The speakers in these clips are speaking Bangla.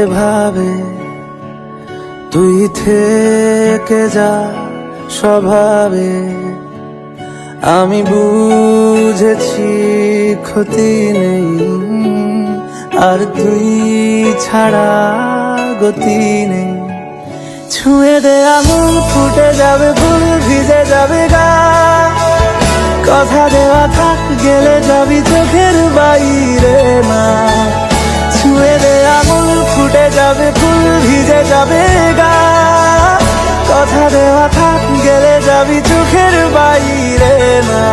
এভাবে তুই থেকে যা স্বভাবে। আমি বুঝেছি ক্ষতি নেই, আর তুই ছাড়া গতি নেই। ছুঁয়ে দে আঙুল, ফুটে যাবে ফুল, ভিজে যাবে গা। কথা দেওয়া থাক, গেলে যাবি চোখের বাইরে না। ছুঁয়ে দে আঙুল, ফুটে যাবে ফুল, ভিজে যাবে গা। কথা দেওয়া থাক, গেলে যাবি চোখের বাইরে না।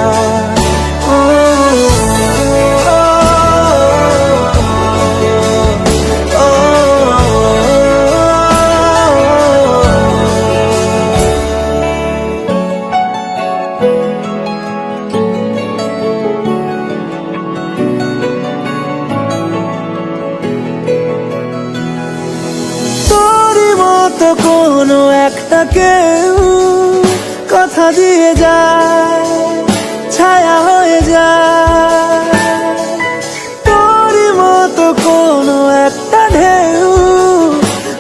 তো কোনো একটা কেউ কথা দিয়ে যায়, ছায়া হয়ে যায়। তোরই মতো কোনো একটা ঢেউ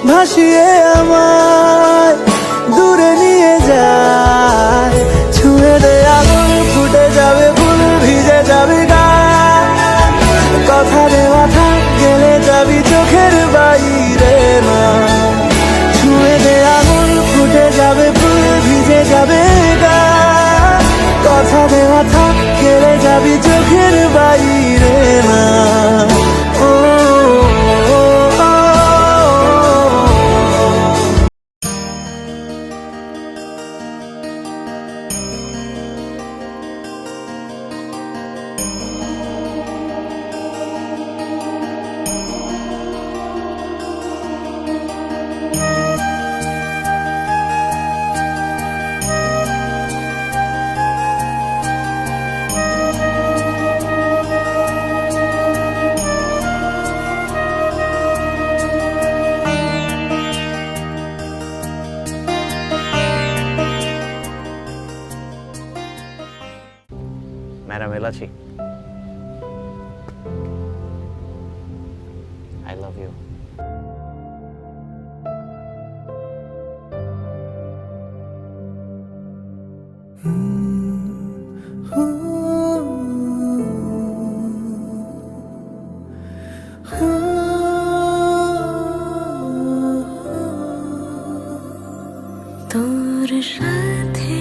ভাসিয়ে আমায় দূরে নিয়ে যায়। ছুঁয়ে দে আঙুল, ফুটে যাবে ফুল, ভিজে যাবে গা। কথা দেওয়া থাক, গেলে যাবি চোখের বাইরে না। ছুঁয়ে দে আঙুল, ফুটে যাবে ফুল, ভিজে যাবে গা। কথা দেওয়া থাক, গেলে যাবি চোখের বাইরে না। Madam Elachi, I love you. তোর সাথে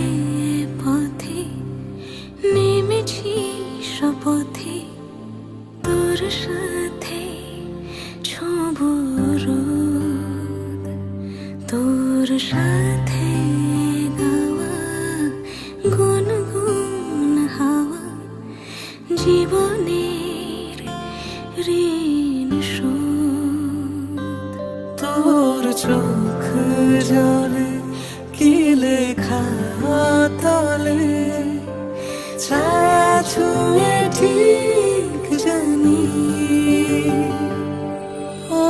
পথে নেমেছি শপথে, তোর সাথে ছোঁব রোদ। তোর সাথে গাওয়া গুনগুন হাওয়া জীবনের ঋণ শোধ। তোর চোখ জলে কি লেখা তলে, ছায়া ছুঁয়ে ঠিক জানি। ও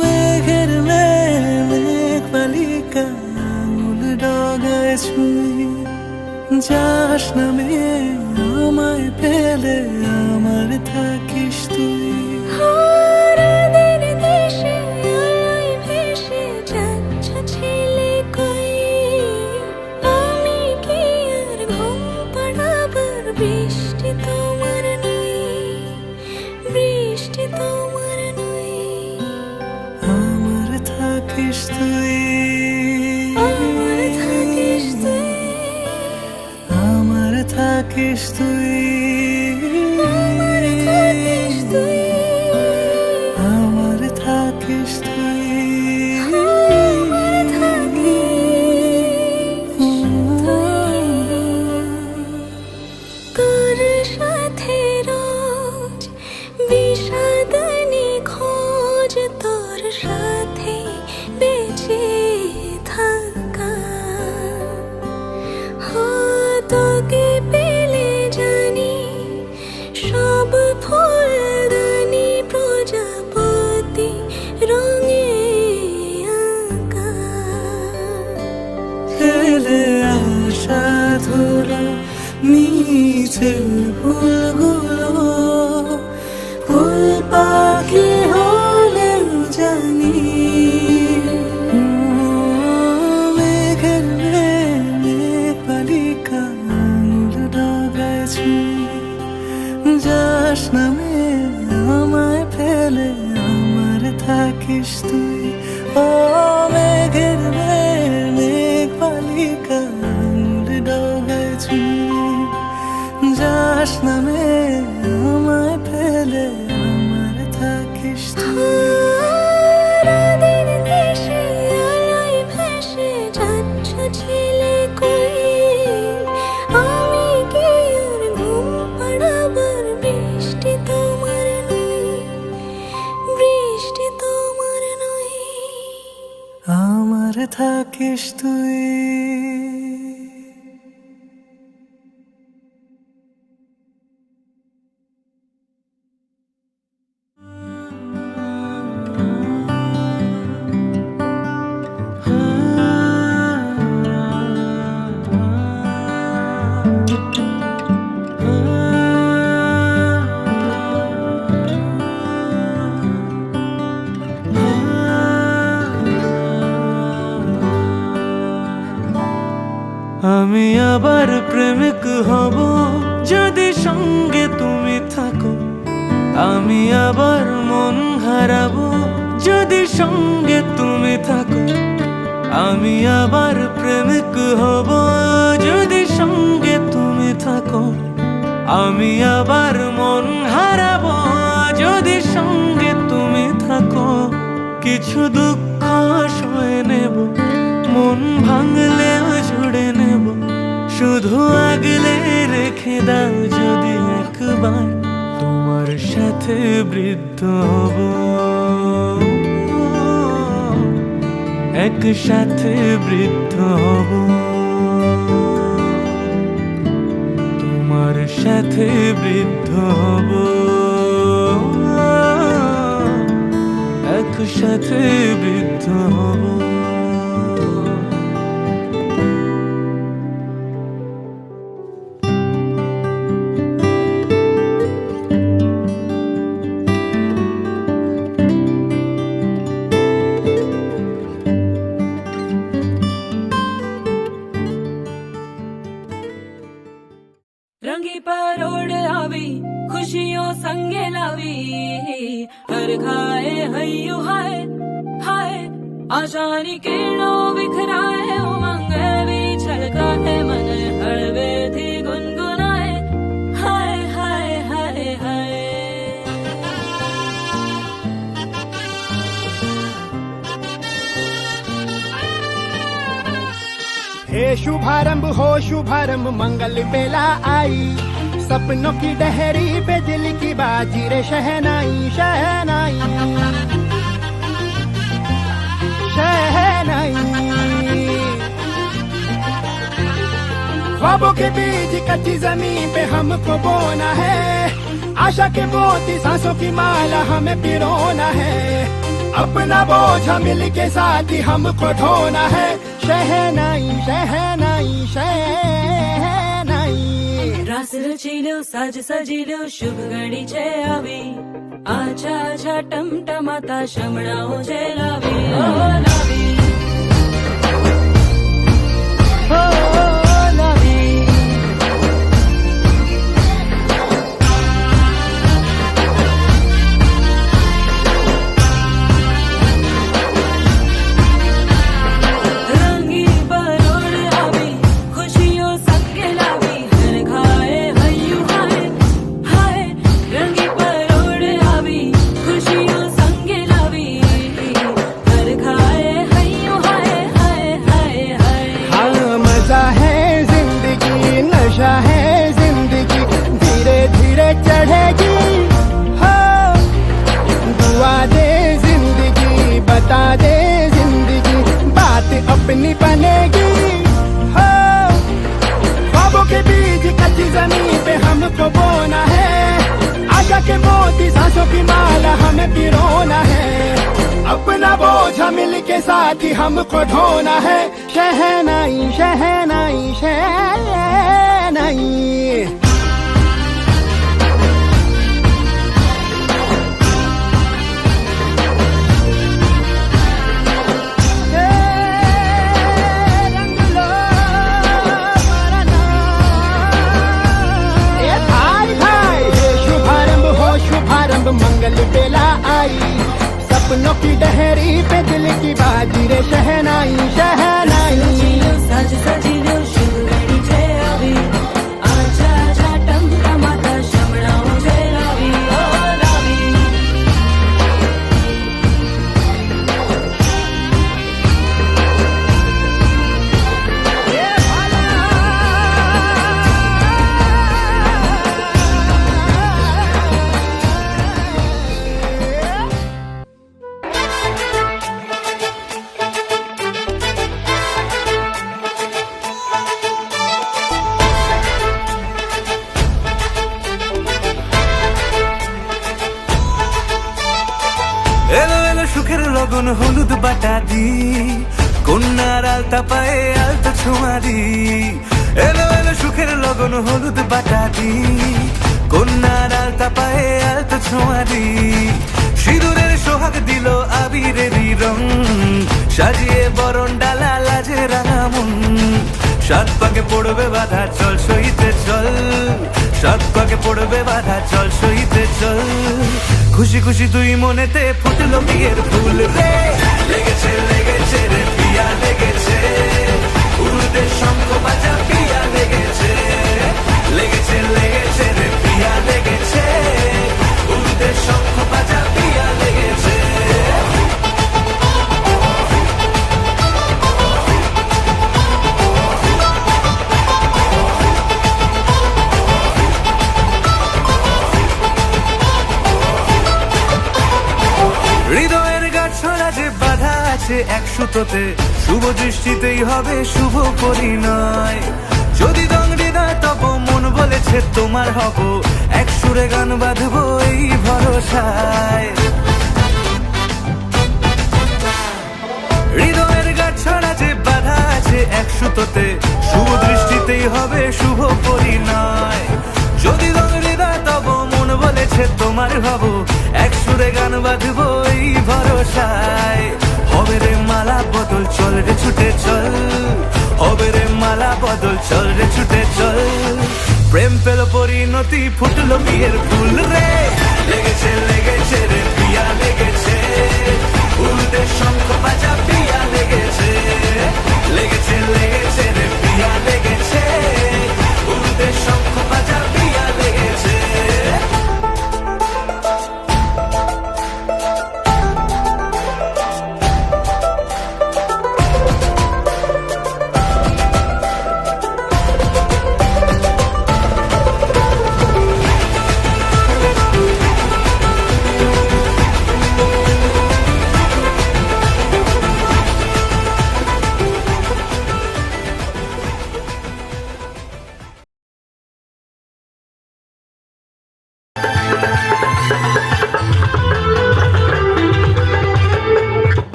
মেঘের মেঘ বালিকা, আঙুল ডগায় ছুঁয়ে যাস নামে আমায় পেলে, আমার থাকিস তুই। আমার থাকিস তুই, আমার থাকিস তুই, আমার থাকিস তুই। তোর সাথে রোজ বিষাদ নিখোঁজ, তোর সাথে বেঁচে থাকা। তোকে পেলে জানি সব ফুলদানি প্রজাপতি রঙে আঁকা। ফেলে আসা ধুলো নিচে ফুলগুলো, ফুল পাখি হলেও জানি আমার থাকিস তুই। আমি আবার প্রেমিক হব যদি সঙ্গে তুমি থাকো, আমি আবার মন হারাবো যদি সঙ্গে তুমি থাকো, আমি আবার প্রেমিক হব যদি সঙ্গে তুমি থাকো, আমি আবার মন হারাবো যদি সঙ্গে তুমি থাকো। কিছু দুঃখ সয়ে নেব, মন ভাঙলেও জুড়ে নেব, শুধু আগলে রেখে দাও যদি একবার, তোমার সাথে বৃদ্ধ হব, একসাথে বৃদ্ধ হব, তোমার সাথে বৃদ্ধ হব, একসাথে বৃদ্ধ হব। रंगी परोड़ आवी खुशियों संगे लावी, हर खाए हयू हाय हाय, आशानी किरणों बिखराए, उमंग भी छलका है मन, हड़वे थी गुनगुनाए, हाय हाय हाय हाय। हे शुभारंभ हो शुभारंभ, मंगल बेला आई, सपनों की डहरी पे दिल की बाजी रे शहनाई शहनाई शहनाई। ख्वाबों के बीज कच्ची जमीन पे हमको बोना है, आशा के मोती सांसों की माला हमें पिरोना है, अपना बोझा मिल के साथ ही हमको ढोना है, शहनाई शहनाई शहनाई। रास रचिलो साज सजिलो शुभ घड़ी छे आवी, आछा आछा टमटमाता शमणाओ छे लावी, ओ लावी ओ लावी। रंगी परोड़ आवी खुशियों संगे लावी, हर खाए हयू हाय हाय, रंगी परोड़ आवी खुशियों संगे लावी, हर खाए हयू हाय हाय हाय हाय। हाँ मजा है जिंदगी, नशा है जिंदगी, धीरे धीरे चढ़ेगी, हाँ दुआ दे जिंदगी, बता दे जिंदगी, बात अपनी बनेगी, हाँ ख्वाबों के बीज कच्ची जमीन पे हमको बोना है, आशा के मोती सांसों की माला हमें पिरोना है, अपना बोझा मिल के साथ ही हमको ढोना है, शहनाई शहनाई शहनाई। रंग लो मरना। ए भाई भाई, हे शुभारंभ हो शुभारंभ, मंगल बेला आई, सपनों की डहरी पे दिल की बाजी रे शहनाई शहनाई। रचिलो साज सजिलो शुभ घड़ी छे आवी, आछा आछा टमटमाता शमणाओ छे लावी, ओ लावी ए भाला। বাটা দি, কন্যার আলতা পায়ে আলতা ছোঁয়া দি, এলো এলো সুখের লগন হলুদ বাটা দি, কন্যার আলতা পায়ে আলতা ছোঁয়া দি, সিঁদুরের সোহাগ দিল আবিরেরই রং, সাজিয়ে বরণ ডালা লাজে রাঙা মন, সাত পাকে পড়বে বাধা চল সইতে চল, সাত পাকে পড়বে বাধা চল সইতে চল, খুশি খুশি দুই মনেতে ফুটলো বিয়ের ফুল রে, লেগেছে লেগেছে রে পিয়া লেগেছে, উলুদের শঙ্খ বাজা পিয়া লেগেছে, লেগেছে লেগেছে রে পিয়া লেগেছে, উলুদের শঙ্খ বাজা পিয়া লেগেছে। হৃদয়ের গাছড়া যে বাধা আছে এক সুতোতে, শুভ দৃষ্টিতেই হবে শুভ পরিণয়, যদি দংড়ি দেয় তব মন বলেছে তোমার হব, এক সুরে গান বাঁধবো এই ভরসায়, হৃদয়ের গাছড়া যে বাধা আছে এক সুতোতে, শুভ দৃষ্টিতেই হবে শুভ পরিণয়, যদি দংড়ি দেয় তব মন বলেছে তোমার হব, এক সুরে গান বাঁধবো এই ভরসায়, হবে রে মালা বদল চল রে ছুটে চল, হবে রে মালা বদল চল রে ছুটে চল, প্রেম পেল পরিণতি ফুটলো বিয়ের ফুল রে, লেগেছে লেগেছে রে পিয়া লেগেছে, উলুদের শঙ্খ বাজা পিয়া লেগেছে, লেগেছে লেগেছে রে পিয়া লেগেছে, উলুদের শঙ্খ বাজা পিয়া লেগেছে।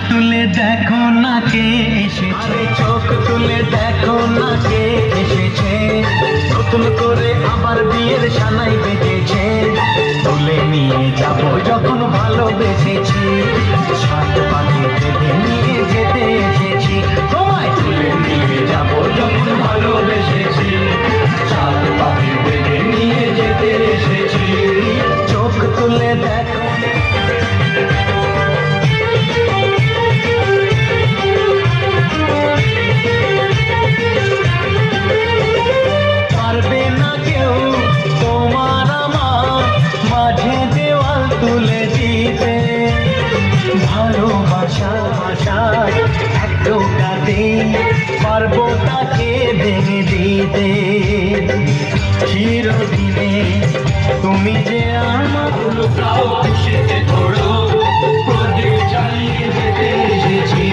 তুলে দেখো না কে এসেছে, চোখ তুলে দেখো না কে এসেছে, নতুন করে আবার বিয়ের সানাই বেজেছে, তুলে নিয়ে যাব যখন ভালোবেসেছি, সাত পাখি বেঁধে নিয়ে যেতে এসেছি, তোমায় তুলে নিয়ে যাব যখন ভালোবেসেছি, সাত পাখি বেঁধে নিয়ে যেতে এসেছি, চোখ তুলে দেখো। পারবো তাকে ভেঙে দিতে, চিরদিনে তুমি যে আমার প্রদীপ চালিয়ে যেতে এসেছি।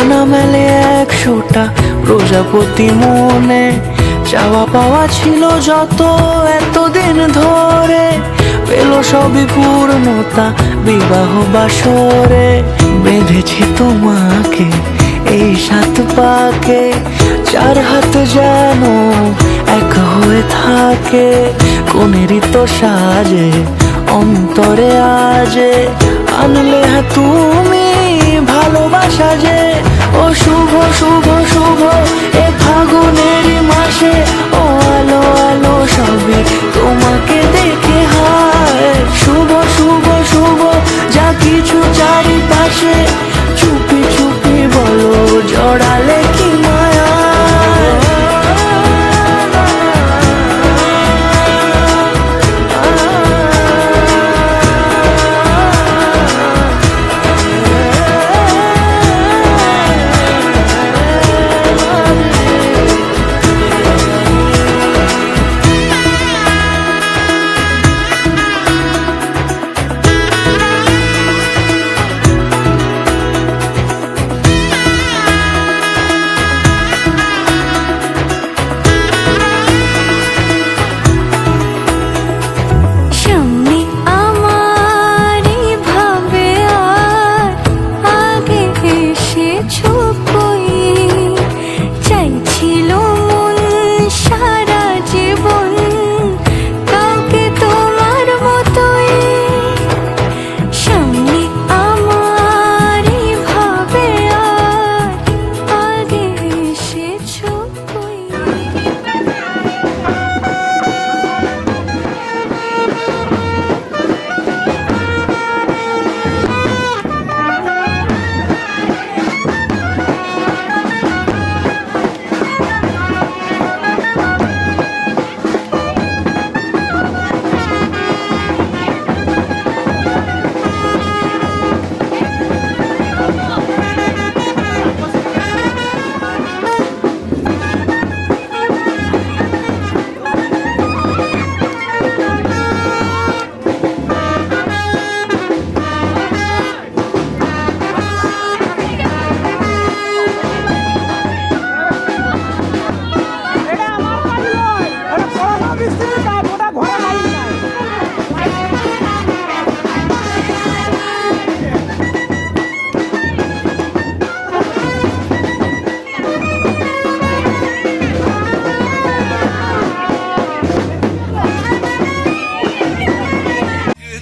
ডানা মেলে 100টা প্রজাপতি মনে, চাওয়া পাওয়া ছিল যত এতদিন ধরে, পেল সবই পূর্ণতা বিবাহ বাসরে। বেঁধেছি তোমাকে এই 7 পাকে, 4 হাত যেন এক হয়ে থাকে, কোনেরই তো সাজে অন্তরে আজে আনলে তুমি ভালোবাসা যে। ও শুভ শুভ শুভ এ ফাগুনের মাসে, ও আলো আলো সবে তোমাকে দেখে হায়। শুভ শুভ শুভ যা কিছু চারিপাশে, চুপি চুপি বলো জড়ালে কি মায়া। সামনে আমার ভাবে আর আগে এসেছো কই, চাইছিল মন সারা জীবন কাউকে তোমার মতোই। সামনে আমার ভাবে আর আগে এসেছো কই।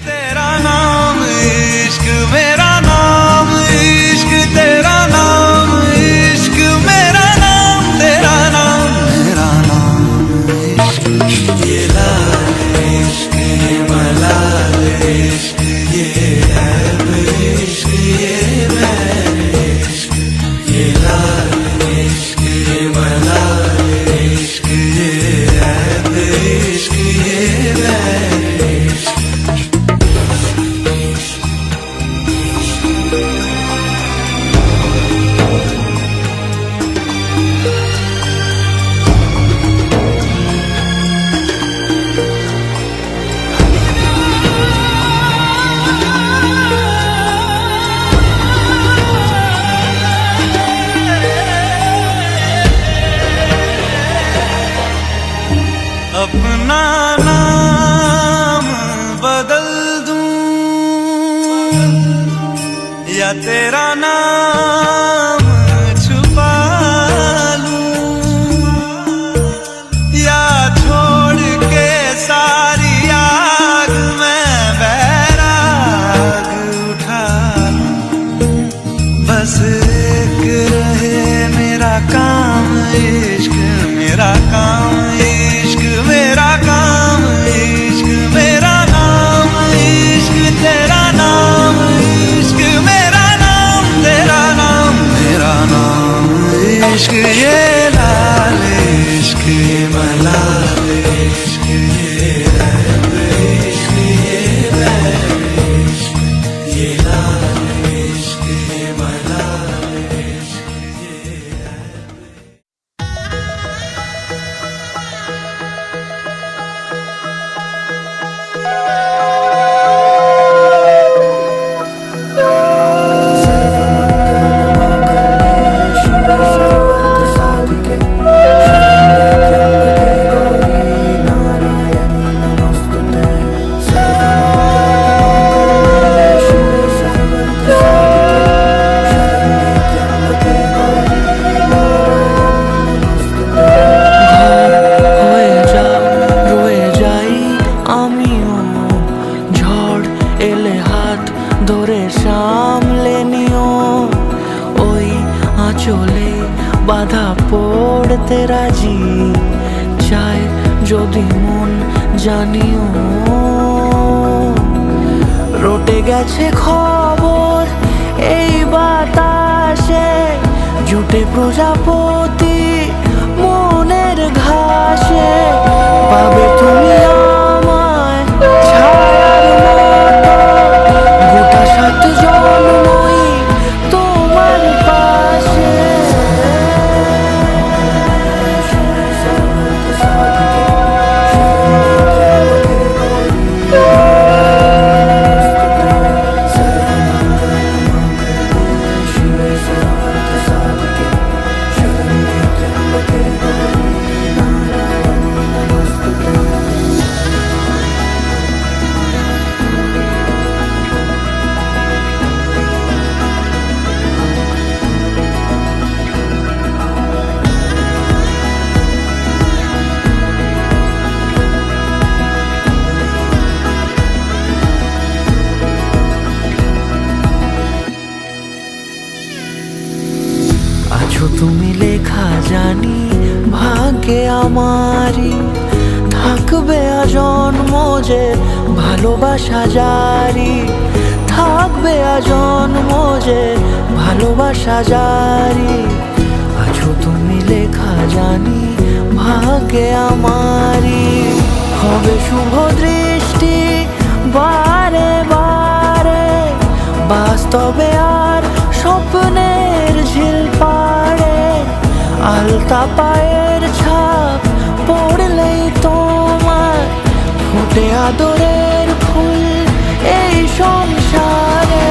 तेरा नाम इश्क मेरा नाम, इश्क तेरा नाम, इश्क मेरा नाम, तेरा नाम मेरा नाम। इश्क ये लाल इश्क ये मलाल इश्क ये ऐब इश्क ये मैल इश्क, ये लाल इश्क ये मलाल इश्क ये ऐब इश्क ये मैल इश्क। अपना नाम बदल दूं या तेरा नाम छुपा लूं, या छोड़ के सारी आग में बैराग उठा लूं। बस एक रहे मेरा काम इश्क मेरा काम, इश्क मेरा काम, इश्क मेरा नाम, इश्क तेरा नाम, इश्क मेरा नाम, तेरा नाम मेरा नाम। इश्क ये लाल इश्क ये मलाल इश्क ये ऐब इश्क ये मैल इश्क, ये लाल इश्क ये मलाल इश्क ये ऐब। চলে বাধা পড়তে রাজি চায় যদি মন জানিও রটে গেছে খবর এই বাতাসে জুটে প্রজাপতি মনের ঘাসে পাবে তুমি আমায় ছায়ার মতো গোটা সাত জন্মই তোমার পাশে আছো তুমি লেখা জানি ভাগ্যে আমারই থাকবে আজন্ম যে ভালোবাসা জারি থাকবে আজন্ম যে ভালোবাসা জারি আছো তুমি লেখা জানি ভাগ্যে আমারই হবে শুভ দৃষ্টি বারে বারে বাস্তবে আর স্বপ্নের ঝিল পাড়ে আলতা পায়ের ছাপ পড়লেই তোমার ফুটে আদরের ফুল এই সংসারে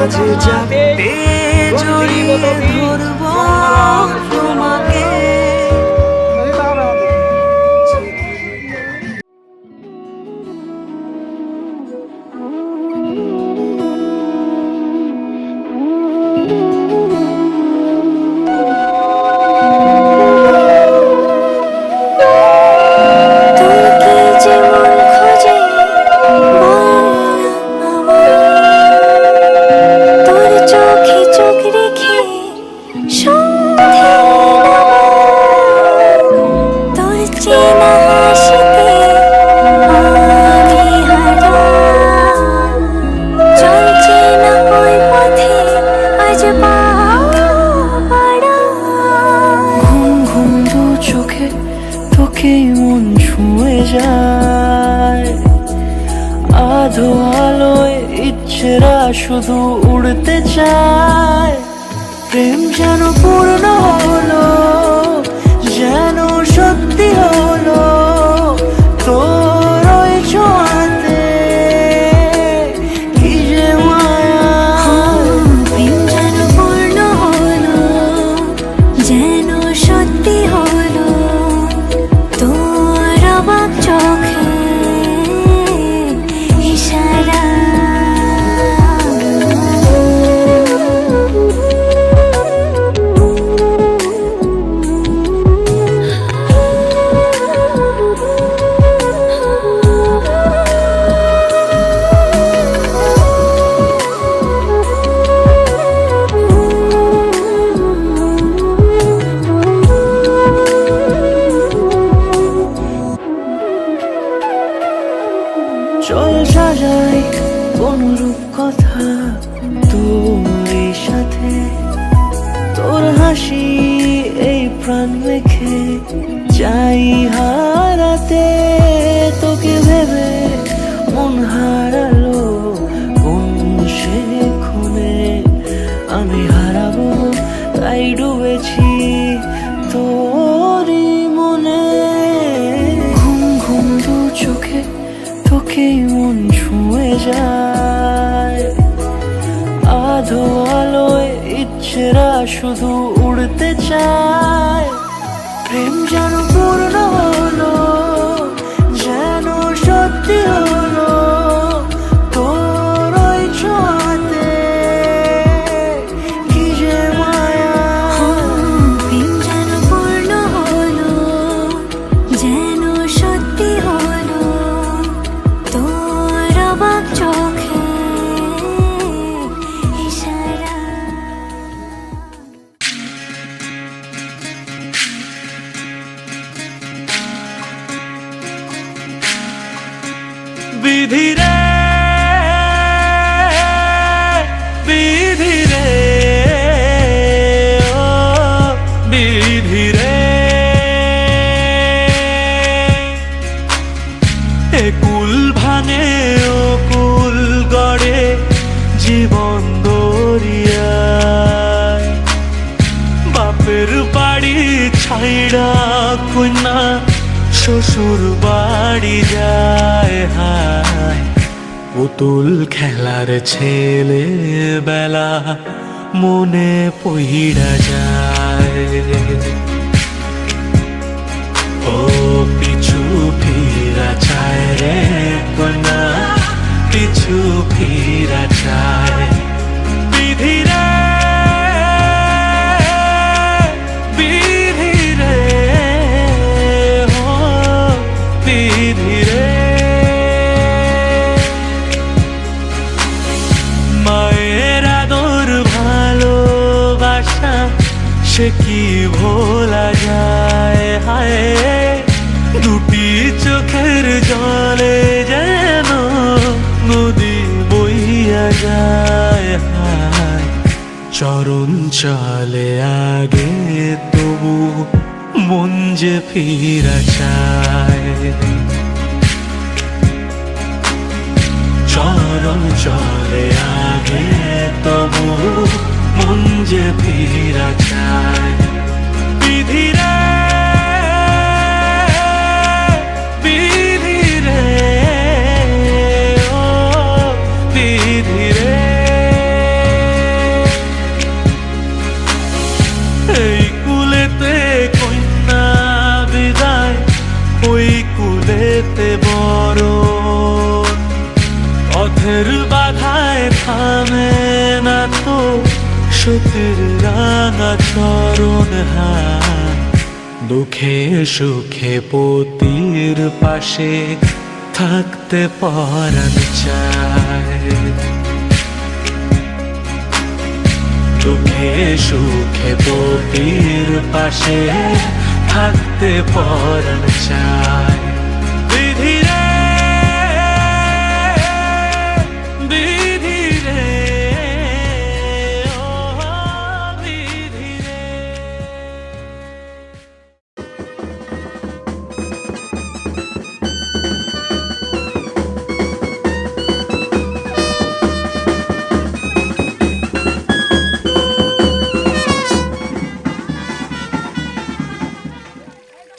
মাঝে যাবে জড়িয়ে ধরব তোমাকে তোকেই মন ছুঁয়ে যায় আধো আলোয় ইচ্ছেরা শুধু উড়তে চায় প্রেম যেন পূর্ণ হলো যেন সত্যি হলো তোর ওই ছোঁয়াতে কি যে মায়া প্রেম যেন পূর্ণ হলো যেন সত্যি হলো তোর অবাক চোখে ইশারা চল সাজাই অনুরূপ কথা তোর সাথে তোর হাসি এই প্রাণ রেখে চাই হারাতে তোকে ভেবে মন হারালো কোন সে খুনে আমি হারাবো তাই ডুবেছি তোরই মনে ঘুম ঘুম দু চোখে তোকেই মন ছুঁয়ে যায় আধো আলোয় ইচ্ছেরা শুধু উড়তে চায় প্রেম যেন পূর্ণ হলো, যেন সত্যি হলো তোর ওই ছোঁয়াতে, কি যে মায়া। প্রেম যেন পূর্ণ হলো, যেন সত্যি হলো তোর অবাক চোখে ইশারা। বিধি রে বিধি রে ও বিধি রে, এ কুল ভাঙে ও কুল গড়ে জীবন দরিয়ায়, বাপের বাড়ি ছাইড়া কন্যা শ্বশুর বাড়ি যায়। হায় পুতুল খেলার ছেলে বেলা মনে পইড়া যায়। ও পিছু ফিরা চায় রে কন্যা, পিছু ফিরা চায়। বিধি রে বিধি রে ও বিধি রে, মায়ের আদর ভালোবাসা সে কি ভোলা যায়। হায় দুটি চোখের জলে যেন নদী বইয়া যায়। হায় চরণ চলে আগে তবু মন যে ফিরা চায়। চরণ চলে আগে তবু মন যে ফিরা চায়। বিধি রে বিধি রে ও বিধি রে, এই কুলেতে কন্যা বিদায়, ওই কুলেতে বড় পথের বাধায় থামে না তো সতীর রাঙা চরণ। হায় দুঃখে সুখে পতির পাশে থাকতে পরাণ চায়। দুঃখে সুখে পতির পাশে থাকতে পরাণ চায়। বিধি রে বিধি রে ও বিধি রে।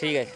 ঠিক আছে।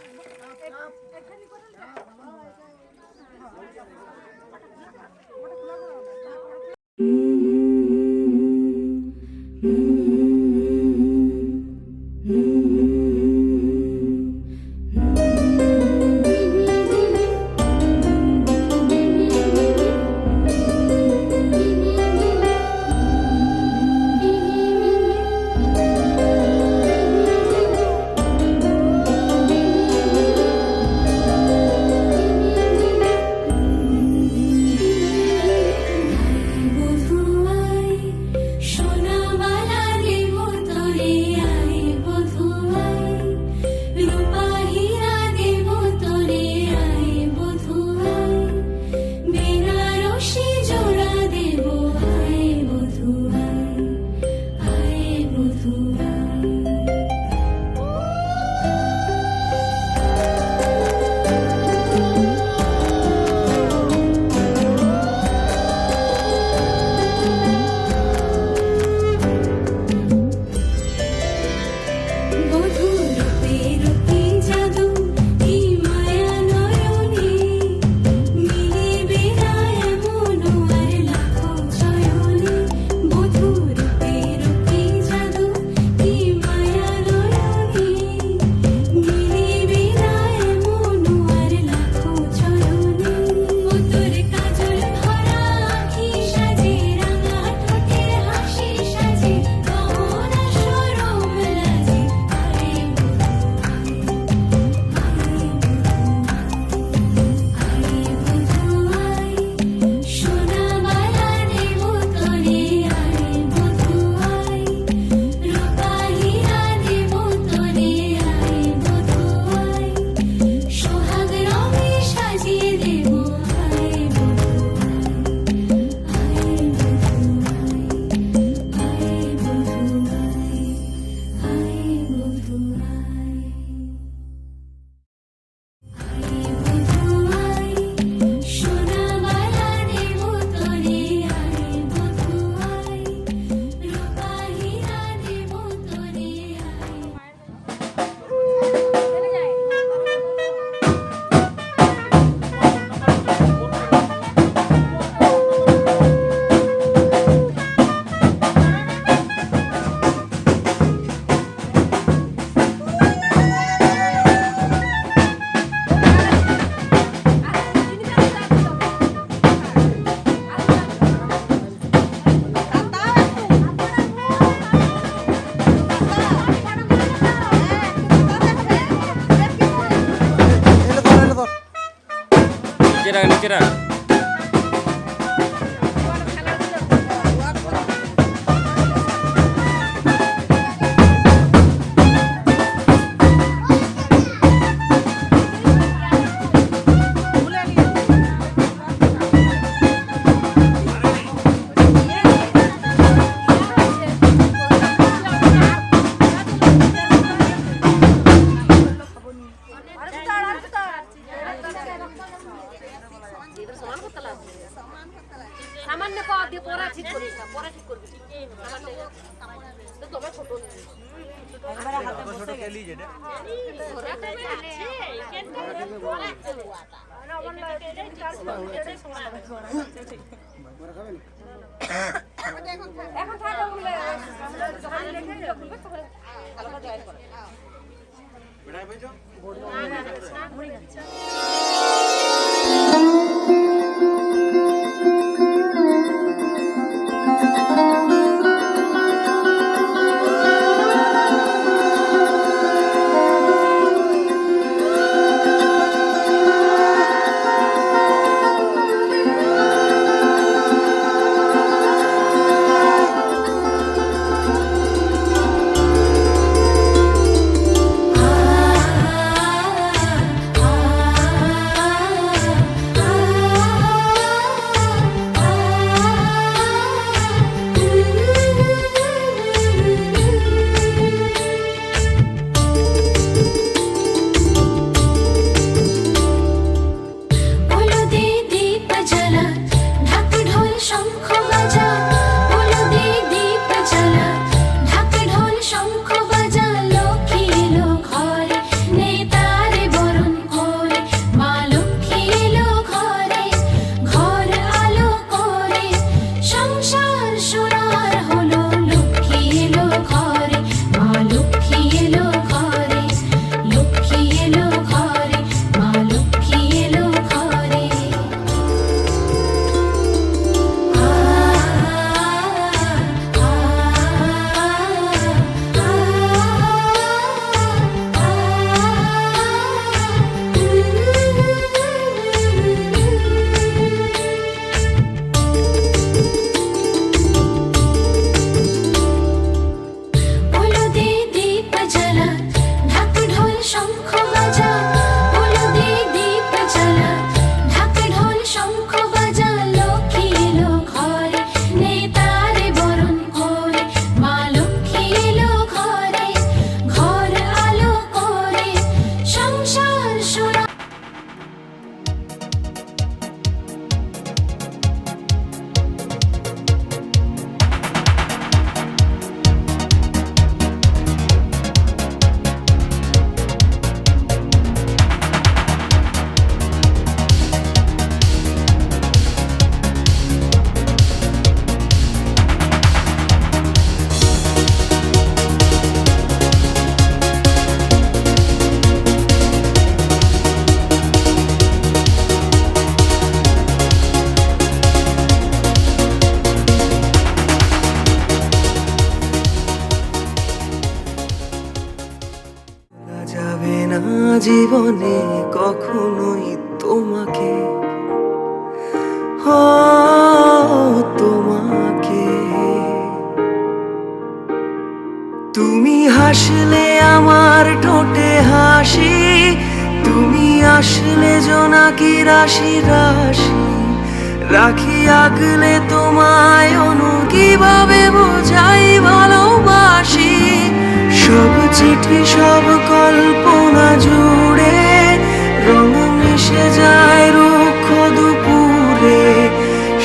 বধু রাখ নিচে রাখ। সামান্য পাওয়া দিয়ে পড়া ঠিক করিস না, পড়া ঠিক করবি তো তোমার ছোট এখন থাকা বলে আলাদা জয়েন করে জীবনে কখনোই তোমাকে তোমাকে তুমি হাসলে আমার ঠোঁটে হাসি, তুমি আসলে জোনাকি রাশি রাশি, রাখি আগলে তোমায় অনু কিভাবে বোঝাই ভালোবাসি। সব চিঠি সব কল্পনা জুড়ে রং মিশে যায় রুক্ষ দুপুরে,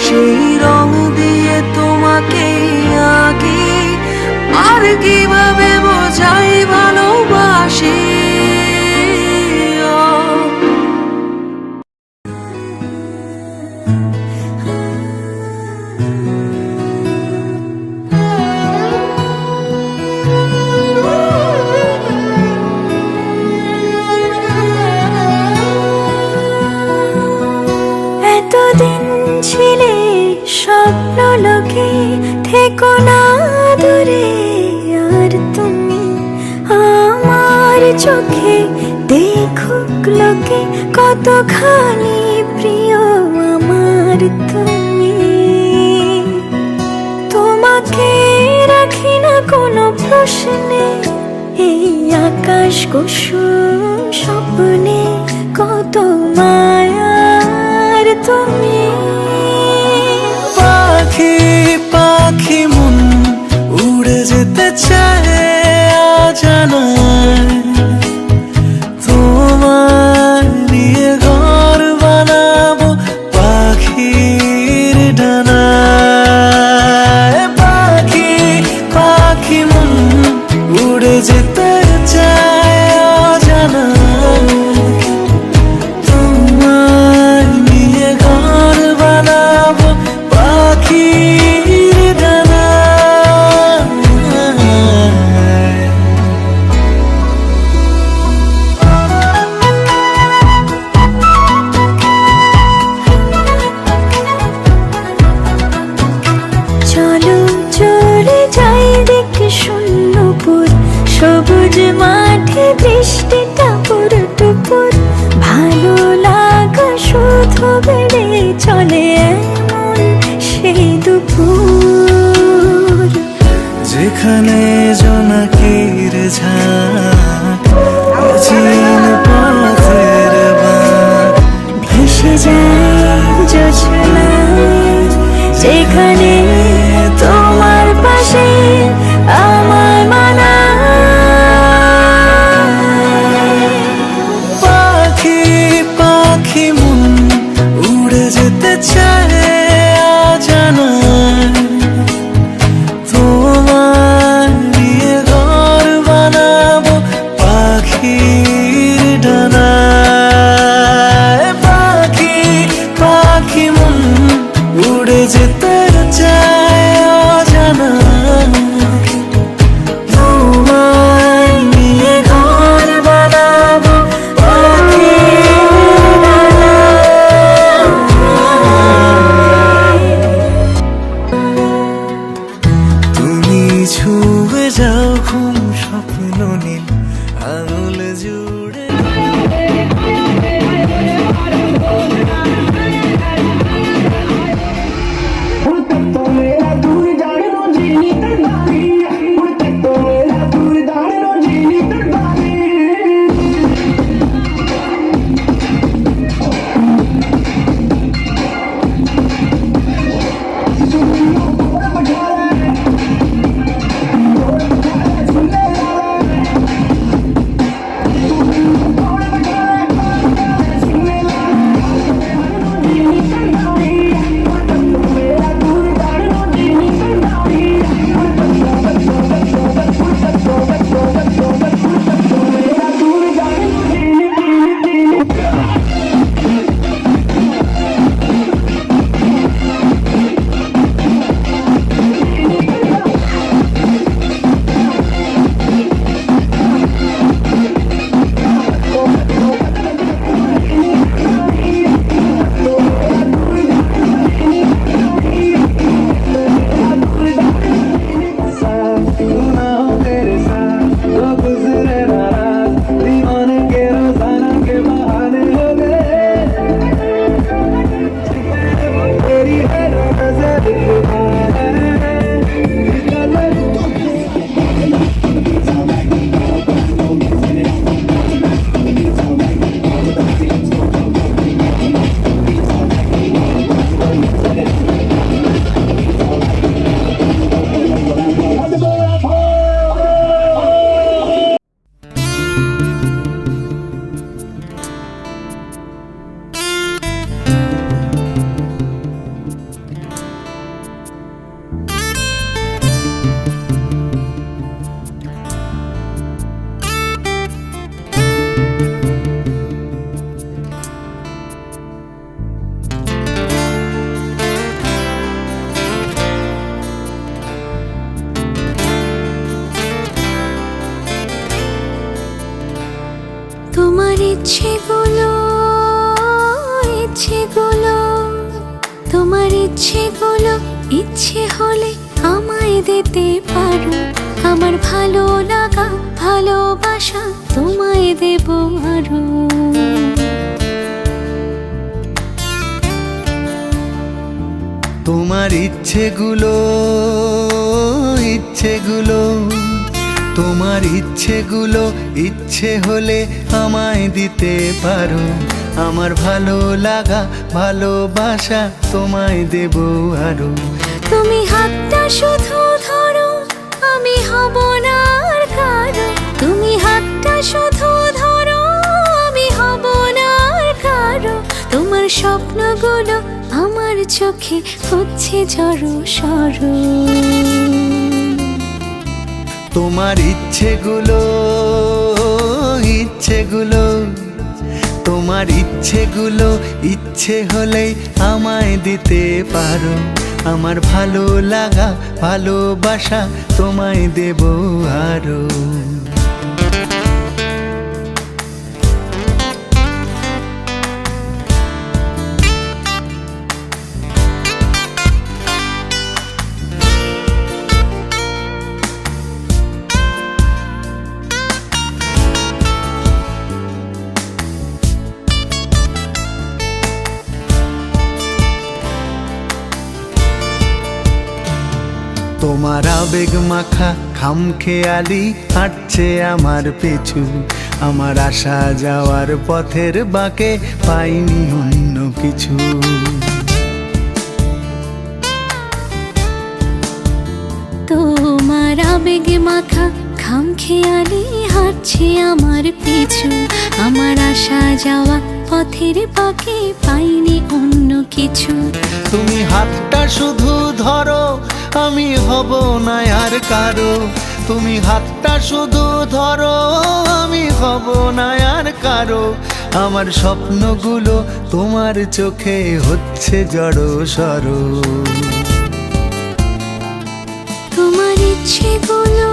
সেই রং দিয়ে তোমাকে আঁকি আর কিভাবে বোঝাই ভালোবাসি। এতদিন ছিলে স্বপ্ন লোকে, থেকো না দূরে আর তুমি আমার চোখে, দেখুক লোকে কতখানি প্রিয় আমার তুমি, তোমাকে রাখি না কোনো প্রশ্নে, এই আকাশ কুসুম স্বপ্নে কত মায়ার তুমি। পাখি পাখি মন উড়ে যেতে চায় অজানায়, তোমার নিয়ে ঘর বানাবো পাখির ডানায়। পাখি পাখি মন উড়ে যেতে চায় অজানায়, তোমার নিয়ে ঘর বানাবো পাখির ডানায়। চলো চলে যাই দেখে শূন্যপুর, সবুজ মাঠে বৃষ্টিটা পুরো টুপুর, ভালো লাগা শুধু বেড়ে চলে এমন সেই দুপুর, যেখানে জোনাকির ঝাঁক অচিন পথের বাঁক, ভেসে যায় জোছনায়, যেখানে তোমার পাশে আমার মানায়। পাখি পাখি মন উড়ে যেতে চায় অজানায়, তোমার নিয়ে ঘর বানাবো পাখির ডানায়। পাখি পাখি মন উড়ে যেতে চায় অজানায়, তোমার নিয়ে ঘর বানাবো পাখির ডানায়। তুমি ছুঁয়ে যাও ঘুম স্বপ্ন নীল আঙুল জুড়ে। তোমার ইচ্ছেগুলো তোমার ইচ্ছেগুলো ইচ্ছে হলে আমায় দিতে পারো, আমার ভালো লাগা ভালোবাসা তোমায় দেব আরো। ইচ্ছেগুলো তোমার ইচ্ছেগুলো ইচ্ছে হলে আমায় দিতে পারো। আমার ভালো লাগা ভালোবাসা তোমায় দেব আরো। তুমি হাতটা শুধু ধরো, আমি হব না আর কারো। তুমি হাতটা শুধু ধরো, আমি হব না আর কারো। তোমার স্বপ্নগুলো আমার চোখে হচ্ছে ঝড়ো সরো। তোমার ইচ্ছেগুলো তোমার ইচ্ছেগুলো ইচ্ছে হলেই আমায় দিতে পারো। আমার ভালো লাগা ভালোবাসা তোমায় দেব আরো। তোমার আবেগ মাখা খামখেয়ালি হাঁটছে আমার পিছু। আমার আসা যাওয়ার পথের বাঁকে পাইনি অন্য কিছু। তোমার আবেগ মাখা খামখেয়ালি হাঁটছে আমার পিছু। আমার আসা যাওয়া পথের বাঁকে পাইনি অন্য কিছু। তুমি হাতটা শুধু ধরো, আমি হব না আর কারো। তুমি হাতটা শুধু ধরো, আমি হব না আর কারো। আমার স্বপ্নগুলো তোমার চোখে হচ্ছে জড়ো সরো। তোমার ইচ্ছেগুলো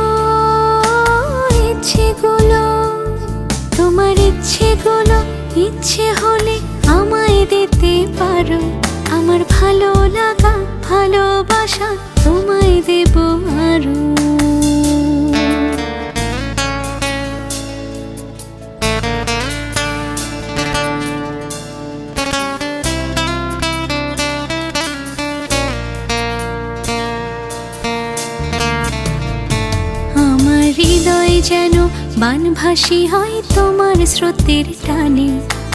তোমার ইচ্ছেগুলো ইচ্ছে হলে আমায় দিতে পারো। আমার ভালো লাগা ভালোবাসা তোমায় দেব আরো। আমার হৃদয় যেন বানভাসী হয় তোমার স্রোতের টানে।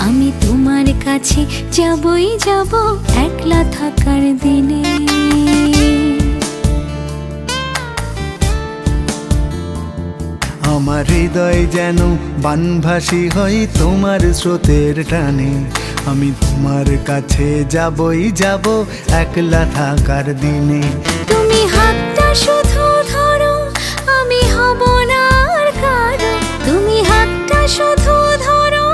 আমি তোমার কাছে যাবই যাব একলা থাকার দিনে। আমার হৃদয় যেন বানভাসী হয় তোমার স্রোতের টানে। আমি তোমার কাছে যাবই যাব একলা থাকার দিনে। তুমি হাতটা শুধু ধরো, আমি হব না আর কারো। তুমি হাতটা শুধু ধরো,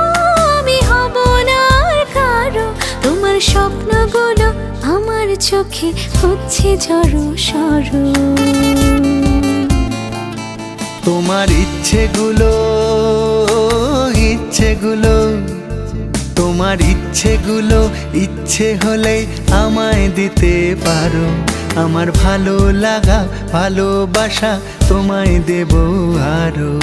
আমি হব না আর কারো। তোমার স্বপ্নগুলো আমার চোখে হচ্ছে ঝড়ো সরো। তোমার ইচ্ছেগুলো তোমার ইচ্ছেগুলো ইচ্ছে হলে আমায় দিতে পারো। আমার ভালো লাগা ভালোবাসা তোমায় দেব আরো।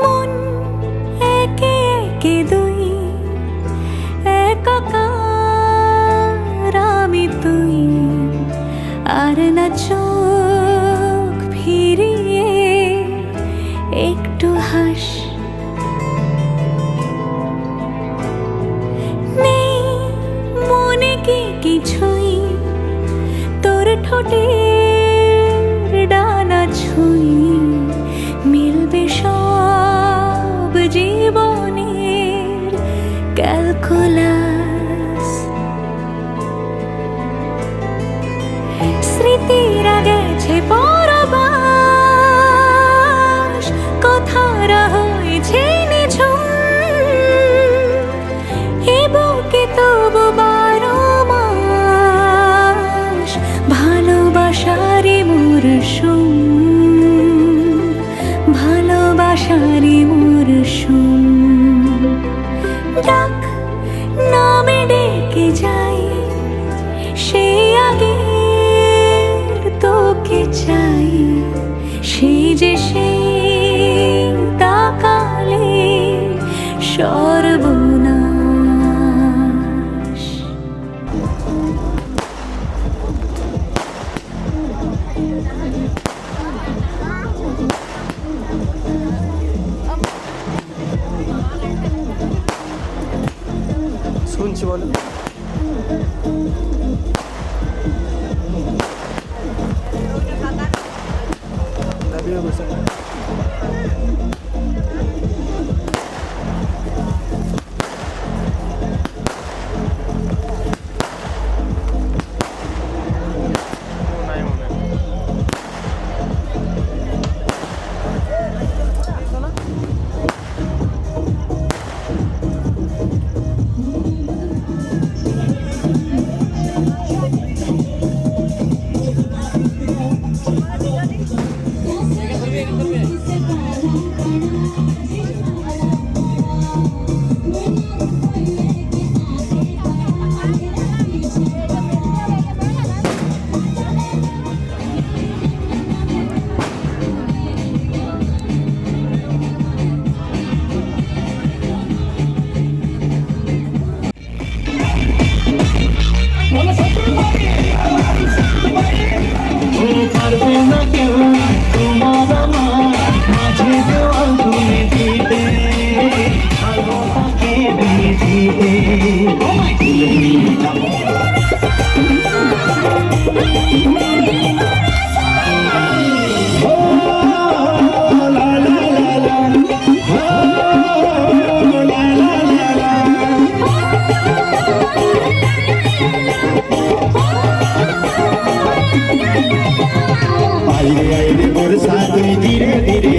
মন একে একে দুই, একাকার আমি তুই। আর না চোখ ফিরিয়ে একটু হাস। নেই মনে কি কিছুই, তোর ঠোঁটের ডানা ছুঁই। মিলবে সব জীবনের ক্যালকুলাস। স্মৃতিরা গেছে পরবাস, কথারা হয়েছে নিঝুম। এ বুকে তবু 12 মাস ভালোবাসারই মরশুম, ভালোবাসারই কুসুম ডাক নামে ডেকে যাই সেই আগে তোকে চাই সেই যে সেই তাকালে সর্বনাশ শুনছি বলো পারবে না কেউ তোমার আমার মাঝে দেওয়াল তুমি দিতে পারবো তাকে দিতে আইরে আইরে বর্ষা তুই ধীরে ধীরে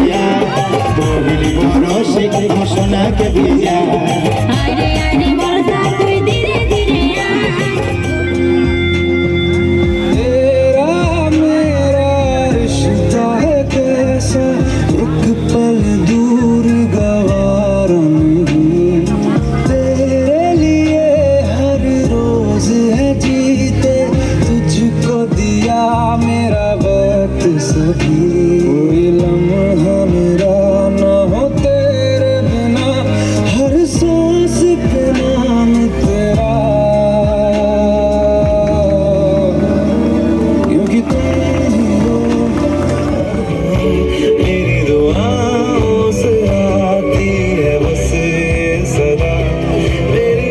বহিলি বড় সে ঘোষণাকে দিয়া আরে আরে বর্ষা তুই ধীরে ধীরে तेरा मेरा रिश्ता है कैसा एक पल दूर गवारा नहीं तेरे लिए हर रोज है जीते तुझको दिया मेरा वक्त सभी कोई लम्हा मेरा न हो तेरे बिना हर सांस पे नाम तेरा क्योंकि तुम ही हो मेरी दुआओं से आती है बस सदा मेरी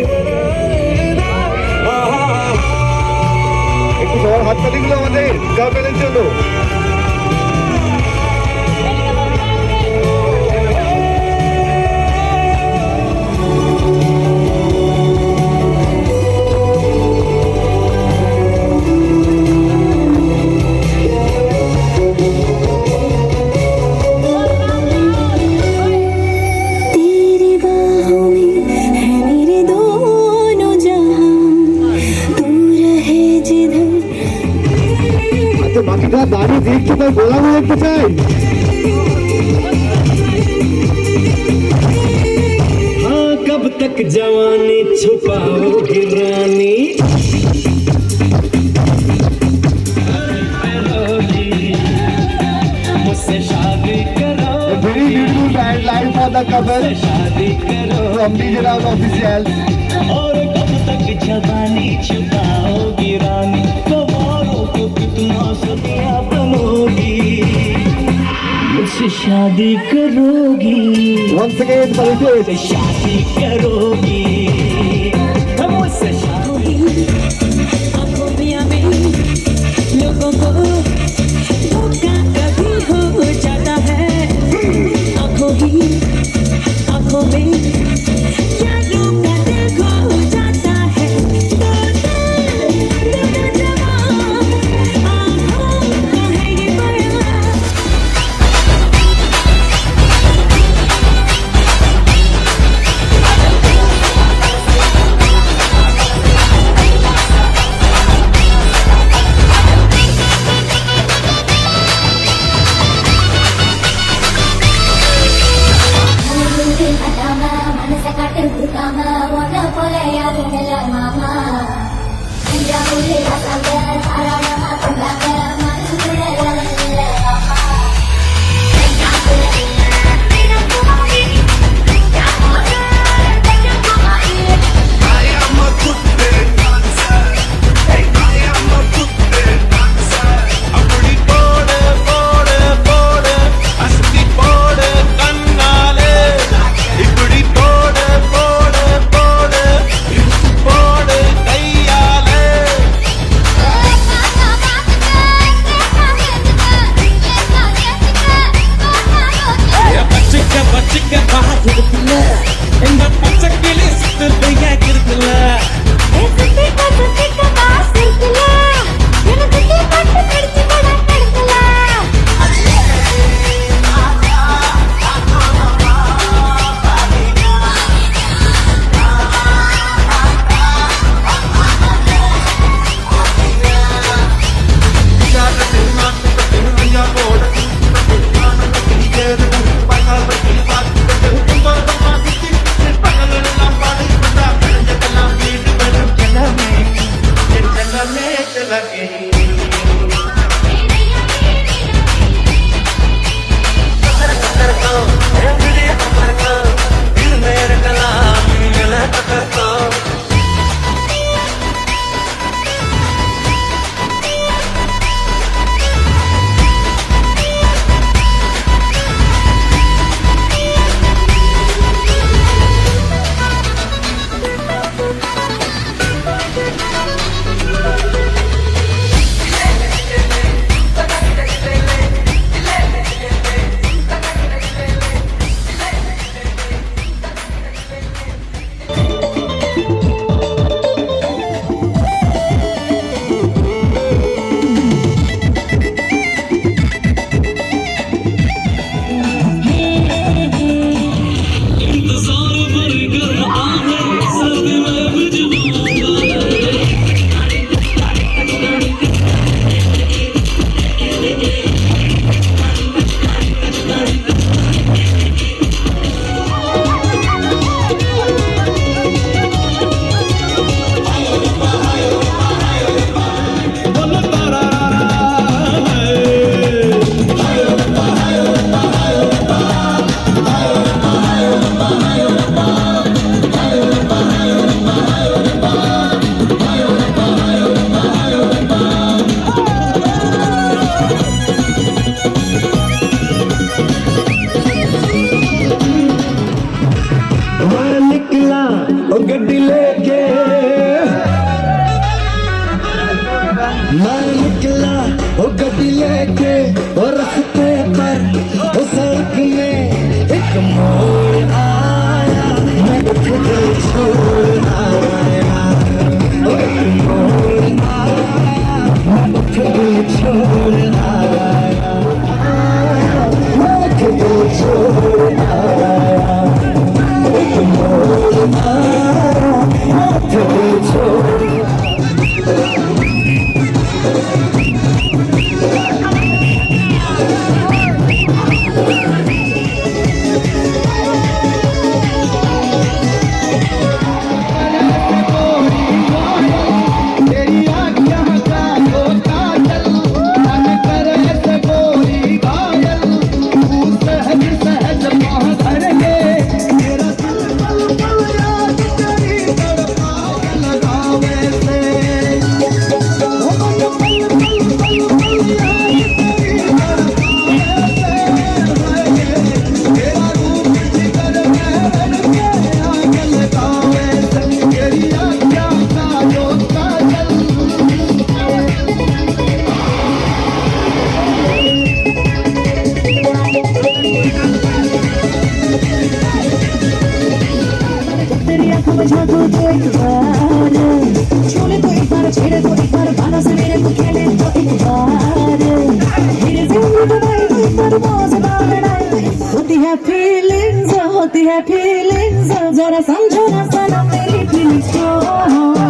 একটু সবার হাততালিগুলো আমাদের গা পেলের জন্য तेरी बाहों में है मेरे दोनों जहां तू रहे जिधर আচ্ছা বাকিটা দাঁড়িয়ে দেখছি তাই গোলামও দেখতে চাই हाँ कब तक जवानी छुपाओगी रानी मुझसे शादी करो very beautiful band live for the couple शादी करो from DJ Round Official और कब तक जवानी छुपाओगी रानी कवारों को कितना सदिया बनोगी मुझसे शादी करोगी once again Paritosh शादी करोगी मुझसे शादी आंखों में आवे लोगों को धोखा कभी हो जाता है आंखों में यारों का दिल खो जाता है तो जवान आंखों का है ये बयान बनाने लगी गड्डी लेके मैं निकला वो गड्डी लेके वो रास्ते पर वो सड़क में एक मोड़ आया मैं तुझे छोड़ आया वो एक मोड़ आया मैं तुझे छोड़ आया मैं तुझे छोड़ आया एक मोड़ आया मैं तुझे छोड़ होती है फीलिंग्स जरा समझो ना सनम मेरी फीलिंग्स को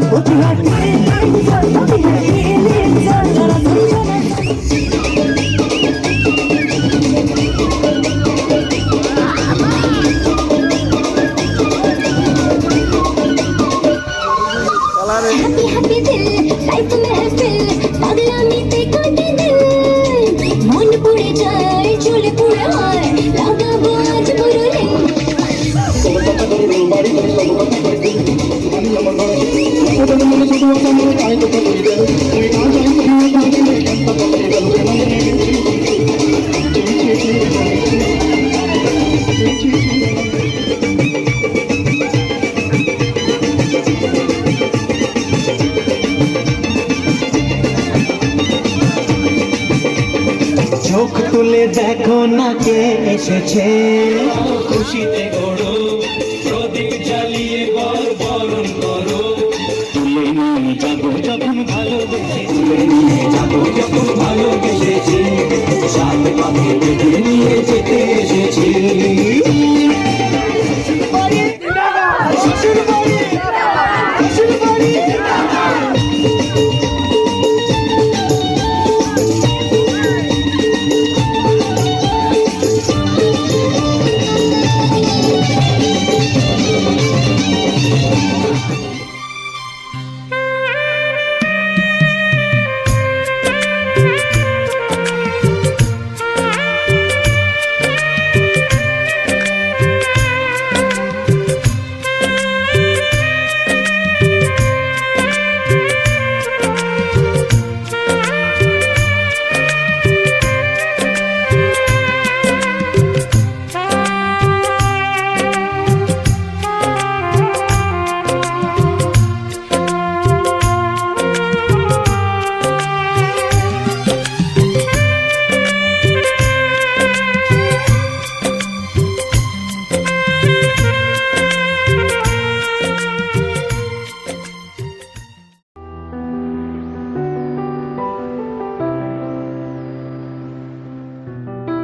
होती है फीलिंग्स जरा समझो ना हैप्पी हैप्पी दिल लाइफ में है फिल पागलामी पे काटे दिल मन पूरे जाए चोले पूरे हाय लागा बाज बुरुले চোখ তুলে দেখো না কে এসেছে খুশিতে ওড়ো প্রদীপ জ্বালিয়ে বরণ করো তুলে নিয়ে যাবো যখন ভালোবেসে তুলে নিয়ে যাবো যখন ভালোবেসেছি সাত পাখি বেঁধে নিয়ে যেতে এসেছি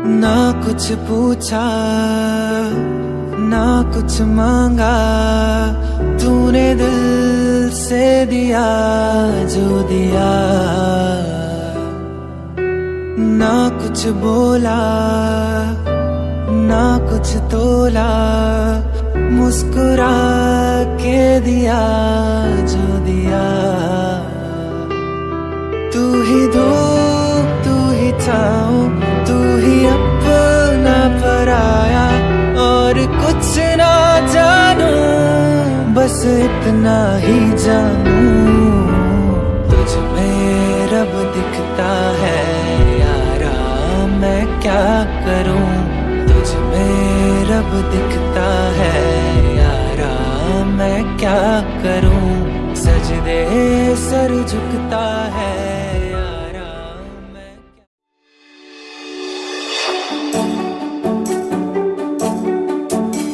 ना कुछ पूछा ना कुछ मांगा, तूने दिल से दिया जो दिया। ना कुछ बोला ना कुछ तोला, मुस्कुरा के दिया जो दिया। तू ही धूप तू ही छाँव, तू ही अपना पराया, और कुछ ना जानू बस इतना ही जानू। तुझ में रब दिखता है यारा, मैं क्या करूं। तुझ में रब दिखता है यारा, मैं क्या करूं। सजदे सर